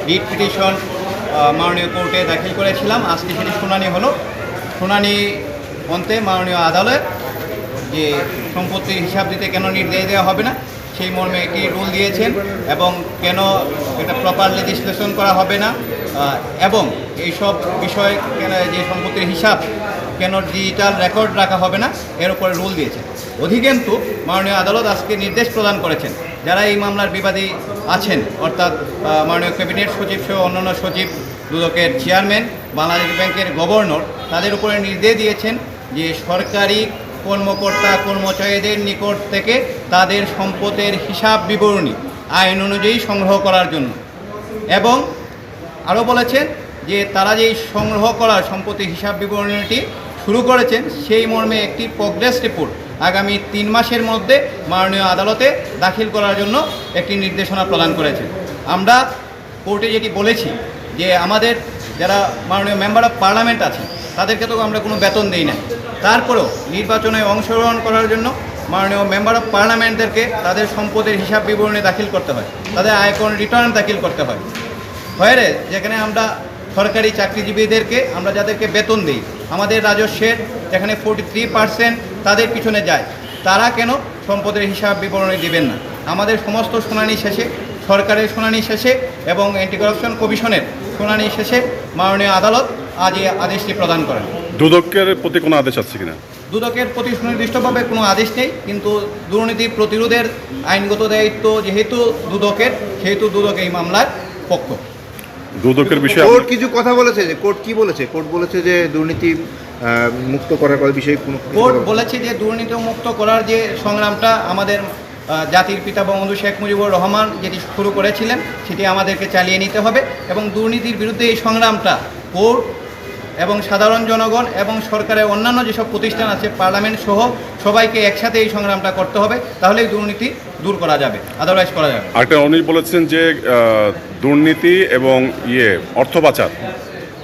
Writ petition মাননীয় কোর্টে দাখিল করেছিলাম। আজকে সেটি শুনানি হলো। শুনানি অন্তে মাননীয় আদালত যে সম্পত্তির হিসাব দিতে কেন নির্দেশ দেওয়া হবে না সেই মর্মে একটি রুল দিয়েছেন, এবং কেন এটা প্রপার লেজিসলেশন করা হবে না, এবং এইসব বিষয় কেন যে সম্পত্তির হিসাব কেন ডিজিটাল রেকর্ড রাখা হবে না এর উপরে রুল দিয়েছেন। অধিকন্তু মাননীয় আদালত আজকে নির্দেশ প্রদান করেছেন যারা এই মামলার বিবাদী আছেন, অর্থাৎ মাননীয় ক্যাবিনেট সচিব সহ অন্যান্য সচিব, দুদকের চেয়ারম্যান, বাংলাদেশ ব্যাংকের গভর্নর, তাদের উপরে নির্দেশ দিয়েছেন যে সরকারি কর্মকর্তা কর্মচারীদের নিকট থেকে তাদের সম্পদের হিসাব বিবরণী আইন অনুযায়ী সংগ্রহ করার জন্য, এবং আরও বলেছেন যে তারা যেই সংগ্রহ করার সম্পত্তির হিসাব বিবরণীটি শুরু করেছেন সেই মর্মে একটি প্রোগ্রেস রিপোর্ট আগামী 3 মাসের মধ্যে মাননীয় আদালতে দাখিল করার জন্য একটি নির্দেশনা প্রদান করেছেন। আমরা কোর্টে যেটি বলেছি যে আমাদের যারা মাননীয় মেম্বার অফ পার্লামেন্ট আছে তাদেরকে তো আমরা কোনো বেতন দিই না, তারপরেও নির্বাচনে অংশগ্রহণ করার জন্য মাননীয় মেম্বার অফ পার্লামেন্টদেরকে তাদের সম্পদের হিসাব বিবরণী দাখিল করতে হয়, তাদের আয়কর রিটার্ন দাখিল করতে হয়। হয় যেখানে আমরা সরকারি চাকরিজীবীদেরকে আমরা যাদেরকে বেতন দিই, আমাদের রাজস্বের যেখানে 43% তাদের পিছনে যায়, তারা কেন সম্পদের হিসাব বিবরণী দিবেন না? আমাদের সমস্ত শুনানি শেষে, সরকারের শুনানি শেষে এবং অ্যান্টি কারাপশন কমিশনের শুনানি শেষে মাননীয় আদালত আজ এই আদেশটি প্রদান করেন। দুদকের প্রতি কোনো আদেশ আছে কিনা? দুদকের প্রতি সুনির্দিষ্টভাবে কোনো আদেশ নেই, কিন্তু দুর্নীতি প্রতিরোধের আইনগত দায়িত্ব যেহেতু দুদকের, সেহেতু দুদক এই মামলার পক্ষ। দুদকের বিষয়ে কোর্ট কিছু কথা বলেছে, যে কোর্ট কি বলেছে? কোর্ট বলেছে যে দুর্নীতি মুক্ত করার বিষয়ে কোনো কোর্ট বলেছে যে দুর্নীতি মুক্ত করার যে সংগ্রামটা আমাদের জাতির পিতা বঙ্গবন্ধু শেখ মুজিবুর রহমান যেটি শুরু করেছিলেন সেটি আমাদেরকে চালিয়ে নিতে হবে, এবং দুর্নীতির বিরুদ্ধে এই সংগ্রামটা কোর্ট এবং সাধারণ জনগণ এবং সরকারের অন্যান্য যেসব প্রতিষ্ঠান আছে, পার্লামেন্ট সহ সবাইকে একসাথে এই সংগ্রামটা করতে হবে, তাহলেই দুর্নীতি দূর করা যাবে, আদারওয়াইজ করা যাবে। আরেকটা উনি বলেছেন যে দুর্নীতি এবং অর্থ পাচার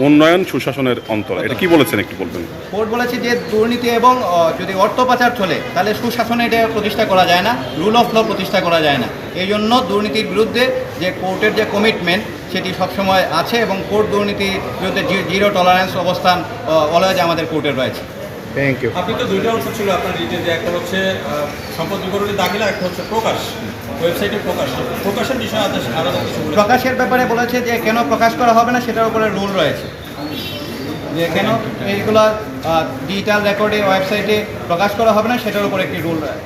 উন্নয়ন সুশাসনের অন্তর, এটা কি বলেছেন একটু বলবেন? কোর্ট বলেছে যে দুর্নীতি এবং যদি অর্থ পাচার চলে তাহলে সুশাসনে এটা প্রতিষ্ঠা করা যায় না, রুল অফ ল প্রতিষ্ঠা করা যায় না। এই জন্য দুর্নীতির বিরুদ্ধে যে কোর্টের যে কমিটমেন্ট সেটি সবসময় আছে, এবং কোর্ট দুর্নীতির বিরুদ্ধে জিরো টলারেন্স অবস্থান অলওয়েজ আমাদের কোর্টের রয়েছে। Thank you. আপনি তো দুইটা অংশ ছিল আপনার রিটে, যে একটা হচ্ছে সম্পদ বিবরণী দাখিল, আর একটা হচ্ছে প্রকাশ, ওয়েবসাইটে প্রকাশের বিষয়ে আদেশ আলাদা কিছু বলেছে? প্রকাশের ব্যাপারে বলেছে যে কেন প্রকাশ করা হবে না সেটার উপরে রুল রয়েছে, যে কেন এইগুলো ডিজিটাল রেকর্ডে ওয়েবসাইটে প্রকাশ করা হবে না সেটার উপরে একটি রুল রয়েছে।